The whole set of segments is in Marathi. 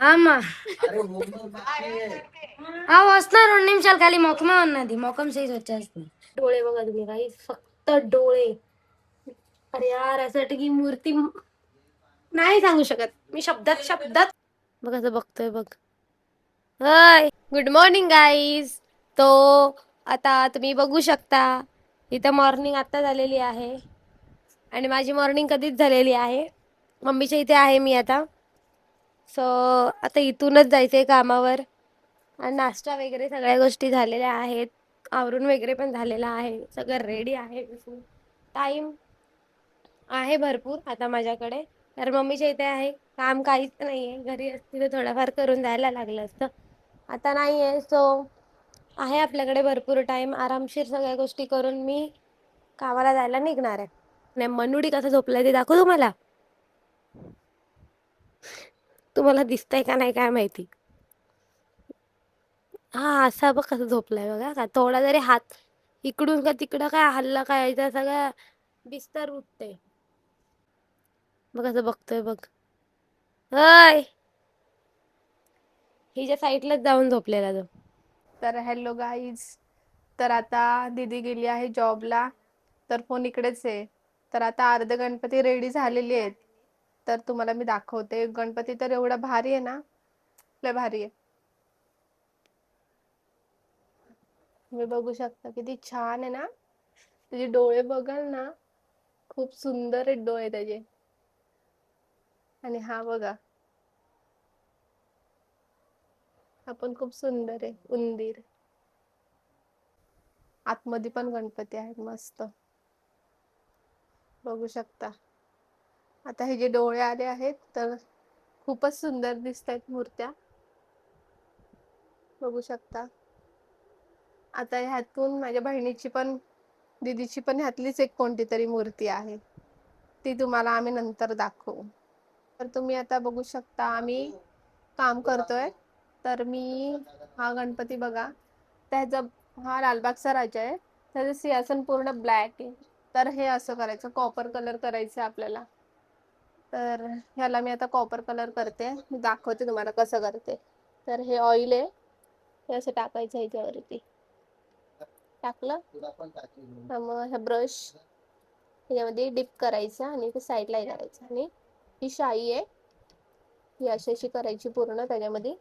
అమ్మా వస్తున్నారు 2 నిమిషాలు ఖాళీ మొఖమే ఉన్నది మొఖం చేసి వచ్చేస్తుంది डोळे बघा तुम्ही काही फक्त डोळे अरे यार यासाठी की मूर्ती नाही सांगू शकत मी शब्दात शब्दात बघ असं बघतोय बघ हाय गुड मॉर्निंग गाईज तो आता तुम्ही बघू शकता इथं मॉर्निंग आता झालेली आहे आणि माझी मॉर्निंग कधीच झालेली आहे मम्मीच्या इथे आहे मी आता सो आता इथूनच जायचंय कामावर आणि नाश्ता वगैरे सगळ्या गोष्टी झालेल्या आहेत आवरून वगैरे पण झालेला आहे सगळं रेडी आहे टाइम आहे भरपूर आता माझ्याकडे तर मम्मीच्या इथे आहे काम काहीच नाहीये घरी असती तर थोडंफार करून जायला लागलं असतं आता नाहीये सो आहे आपल्याकडे भरपूर टाइम आरामशीर सगळ्या गोष्टी करून मी कामाला जायला निघणार आहे आणि मनुडी कसं झोपलाय ते दाखवू तुम्हाला तुम्हाला दिसतंय का नाही काय माहिती हा असा बघ कसं झोपलाय बघा का थोडा जरी हात इकडून का तिकडं काय हल्ला काय यायचा सगळा बिस्तर उठते बघ असं बघतोय बघ हाय हिच्या साईडलाच जाऊन झोपलेला तो तर हॅलो गाईज तर आता दीदी गेली आहे जॉबला तर फोन इकडेच आहे तर आता अर्ध गणपती रेडी झालेले आहेत तर तुम्हाला मी दाखवते गणपती तर एवढा भारी आहे ना लय भारी आहे तुम्ही बघू शकता किती छान आहे ना त्याचे डोळे बघाल ना खूप सुंदर आहेत डोळे त्याचे आणि हा बघा हा पण खूप सुंदर आहे उंदीर आतमध्ये पण गणपती आहेत मस्त बघू शकता आता हे जे डोळे आले आहेत तर खूपच सुंदर दिसत आहेत मूर्त्या बघू शकता आता ह्यातून माझ्या बहिणीची पण दीदीची पण ह्यातलीच एक कोणती तरी मूर्ती आहे ती तुम्हाला आम्ही नंतर दाखवू तर तुम्ही आता बघू शकता आम्ही काम करतोय तर मी हा गणपती बघा त्याचा हा लालबागचा राजा आहे त्याचं सिंहासन पूर्ण ब्लॅक आहे तर हे असं करायचं कॉपर कलर करायचं आपल्याला तर ह्याला मी आता कॉपर कलर करते मी दाखवते तुम्हाला कसं करते तर हे ऑइल आहे हे असं टाकायचं ह्याच्यावरती टाकलं मग हे ब्रश ह्याच्यामध्ये डिप करायचं आणि ते साईडला हे करायचं आणि ही शाई आहे ही अशी अशी करायची पूर्ण त्याच्यामध्ये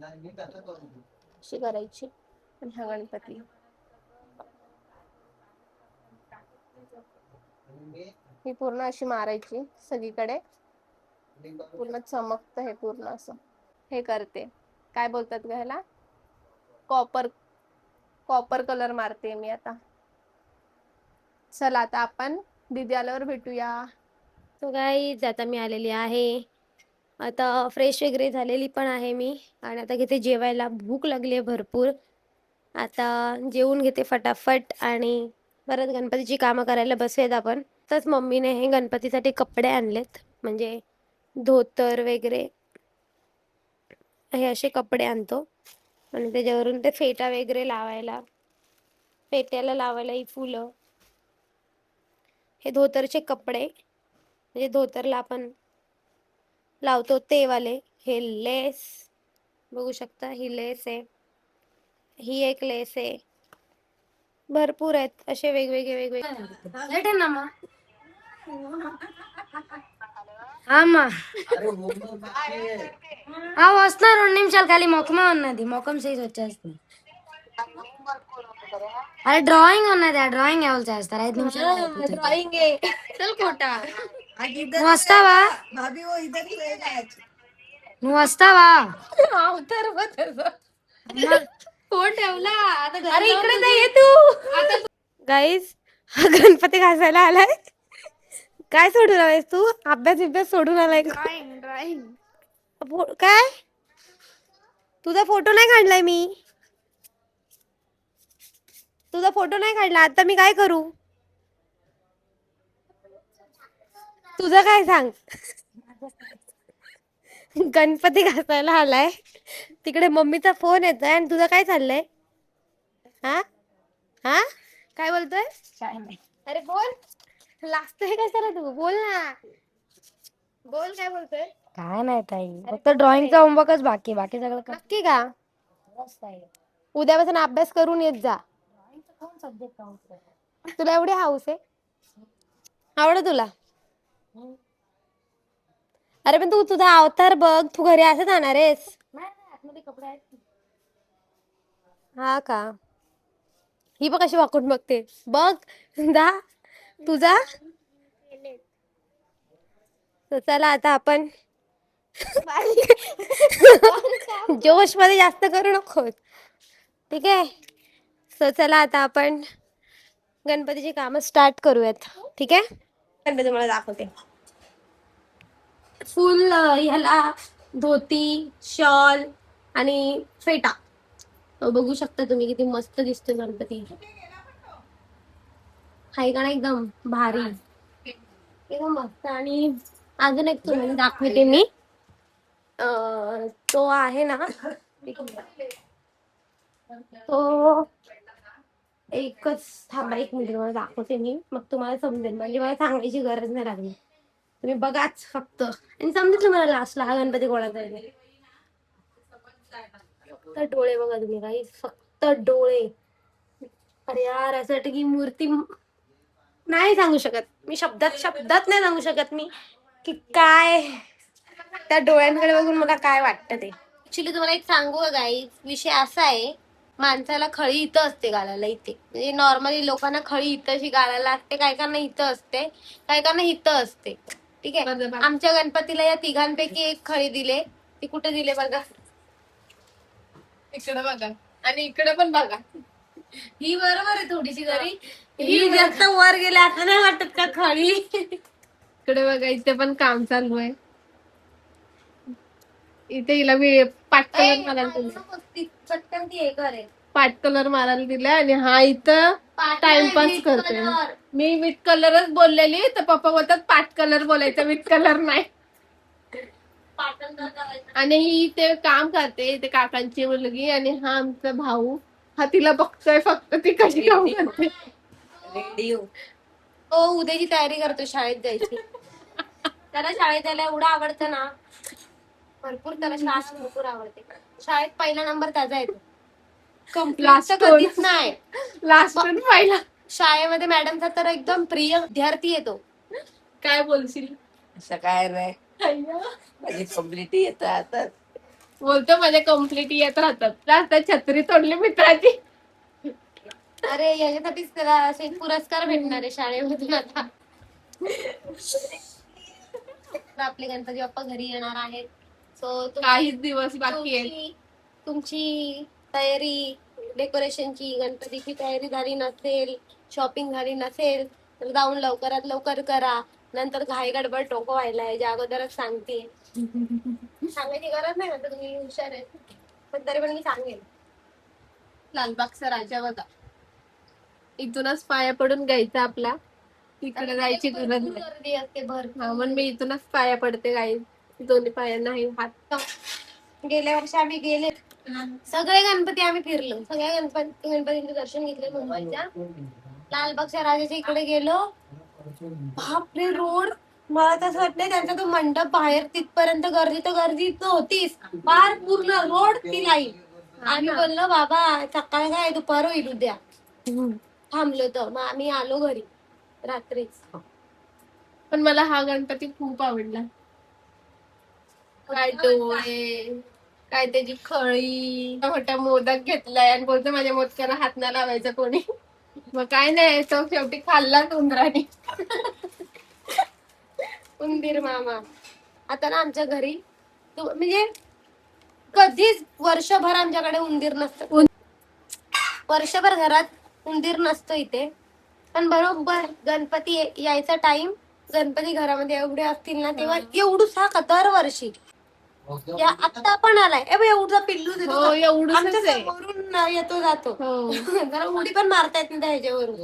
अशी करायची आणि हा गणपती ही पूर्ण अशी मारायची सगळीकडे पूर्ण चमकत हे पूर्ण असं हे करते काय बोलतात ग ह्याला कॉपर कॉपर कलर मारते मी आता चला आता आपण दीदी आल्यावर भेटूया तो गाईज आता मी आलेली आहे आता फ्रेश वगैरे झालेली पण आहे मी आणि आता घेते जेवायला भूक लागली आहे भरपूर आता जेवून घेते फटाफट आणि परत गणपतीची कामं करायला बसूयात आपण तसंच मम्मीने हे गणपतीसाठी कपडे आणलेत म्हणजे धोतर वगैरे हे असे कपडे आणतो आणि त्याच्यावरून ते फेटा वगैरे लावायला फेट्याला लावायला ही फुलं हे धोतरचे कपडे म्हणजे धोतरला आपण लावतो ते वाले हे लेस बघू शकता ही लेस आहे ही एक लेस आहे भरपूर आहेत असे वेगवेगळे वेगवेगळे అమ్మా వస్తున్నారు 2 నిమిషాలు ఖాళీ మొఖమే ఉన్నది మొఖం చేసి వచ్చేస్తుంది అరే డ్రాయింగ్ ఉన్నది ఆ డ్రాయింగ్ ఎవరు చేస్తారు 5 నిమిషాలు ड्रॉइंग आहे चल खोटा నువ్వు వస్తావా నువ్వు వస్తావా हा उतर अम्मा, फोन ठेवला आता अरे इकडे नाही ये तू गाईज हा गणपती घासायला आलाय काय सोडून आलायस तू अभ्यास सोडून आलाय का? ड्रॉइंग ड्रॉइंग काय तुझा फोटो नाही काढलाय मी तुझा फोटो नाही काढला आता मी काय करू तुझं काय सांग गणपती घासायला आलाय तिकडे मम्मीचा फोन येतोय आणि तुझं काय चाललंय हा हा काय बोलतोय काय नाही अरे बोल लाजतोय कशाला तू? बोल ना, बोल काय बोलतोय. काय नाही ताई, फक्त ड्रॉइंगचा होमवर्कच बाकी, बाकी सगळं नक्की का? उद्यापासून अभ्यास करून येत जा. तुला एवढी हाऊस आहे? आवडत तुला? अरे पण तू तुझा अवतार बघ, तू घरी असं जाणार आहेस? कपडे आहेत. हा का? ही बघ कशी वाकून बघते बघ. दा तुझा. तर चला आता आपण जोश मध्ये जास्त करू नको, ठीक आहे? सो चला आता आपण गणपतीची कामं स्टार्ट करूयात, ठीक आहे? गणपती मला दाखवते. फुल ह्याला धोती, शॉल आणि फेटा. तो बघू शकता तुम्ही किती मस्त दिसतो गणपती. हाय का ना एकदम भारी, एकदम मस्त. आणि अजून एक तुम्हाला दाखवते मी. तो आहे ना, तो एकच थांबा, एक मिनिट मला दाखवते मी, मग तुम्हाला समजेल. म्हणजे मला सांगायची गरज नाही लागली, तुम्ही बघाच फक्त आणि समजेल तुम्हाला लास्टला हा गणपती कोणाचा आहे. फक्त डोळे बघा तुम्ही काही, फक्त डोळे. अरे यार, असं वाटतं की मूर्ती नाही सांगू शकत मी, शब्दात शब्दात नाही सांगू शकत मी की काय त्या डोळ्यांकडे बघून मला काय वाटतं ते. ऍक्च्युली तुम्हाला एक सांगू का गाईज, विषय असा आहे, माणसाला खळी इथं असते गालाला, इथे. म्हणजे नॉर्मली लोकांना खळी इथं अशी गालाला असते, काय काना इथं असते, काय काना इथं असते, ठीक आहे? आमच्या गणपतीला या तिघांपैकी एक खळी दिले. ती कुठे दिले बघा, इकडे बघा आणि इकडे पण बघा. ही बरोबर आहे थोडीशी जरी, ही जास्त वर गेले असं नाही वाटत का खळी? इकडे बघा, इथे पण काम चालू आहे. इथे हिला मी पाट कलर मारायला दिला, चटकन ती हे करे, पाट कलर मारायला दिला. आणि हा इथं टाइमपास करतोय. मी विथ कलरच बोललेली, तर पप्पा बोलतात पाट कलर बोलायचं, विथ कलर नाही. आणि ही ते काम करते, ते काकांची मुलगी. आणि हा आमचा भाऊ, हा तिला बघतोय फक्त ती कशी काम करते. रेडिओ हो, उद्याची तयारी करतो शाळेत जायची. त्याला शाळेत जायला एवढं आवडतं ना, भरपूर. त्याला शाळा भरपूर आवडते. शाळेत पहिला नंबर त्याचा येतो, कंप्लीट कधीच नाही, लास्ट पहिला. शाळेमध्ये मॅडमचा तर एकदम प्रिय विद्यार्थी येतो. काय बोलशील? असं काय नाही, माझी कम्प्लिटी येत आता. बोलतो माझ्या कंप्लीट येत राहतात. आता छत्री तोडली मित्राची. अरे याच्यासाठीच त्याला असे पुरस्कार भेटणार आहे शाळेमधून आता. आपले गणपती बाप्पा घरी येणार आहेत. सो काहीच दिवस बाकी आहे. तुमची तयारी, डेकोरेशनची, गणपतीची तयारी झाली नसेल, शॉपिंग झाली नसेल, तर जाऊन लवकरात लवकर करा. नंतर घाई गडबड टोको व्हायला आहे, अगोदरच सांगते. सांगायची गरज नाही, आता तुम्ही हुशार आहे, पण तरी पण मी सांगेन. लालबागचा राजा बघा, इथूनच पाया पडून घ्यायचा आपला, तिकडे जायची गरज गर्दी असते भर. हा, म्हणून मी इथूनच पाया पडते गाई, दोन्ही पाया नाही हात. गेल्या वर्षी आम्ही गेले, सगळे गणपती आम्ही फिरलो, सगळ्या गणपतींचे दर्शन घेतले मुंबईच्या. लालबागच्या राजाच्या इकडे गेलो, बापरे रोड, मला तसं वाटतंय त्यांचा तो मंडप बाहेर तिथपर्यंत गर्दी, तर गर्दी होतीच, फार पूर्ण रोड ती लाईन. आम्ही बोललो बाबा सकाळ काय दुपार होईल उद्या, थांबलो. तर मग आम्ही आलो घरी रात्रीच. पण मला हा गणपती खूप आवडला. काय डोळे, काय त्याची खळी, मोठा मोदक घेतलाय आणि बोलतो माझ्या मोदकाला हात नाही लावायचा कोणी. मग काय नाही, तो शेवटी खाल्लाच उंदराने. उंदीर मामा. आता ना आमच्या घरी म्हणजे कधीच वर्षभर आमच्याकडे उंदीर नसतं, वर्षभर घरात उंदीर नसतो इथे. पण बरोबर गणपती यायचा टाइम, गणपती घरामध्ये एवढे असतील ना, तेव्हा एवढूसा का दरवर्षी. या आता पण आलाय एवढा पिल्लू देतो, आमच्या समोरून येतो जातो. जरा उडी पण मारता येत नाही ह्याच्यावरून.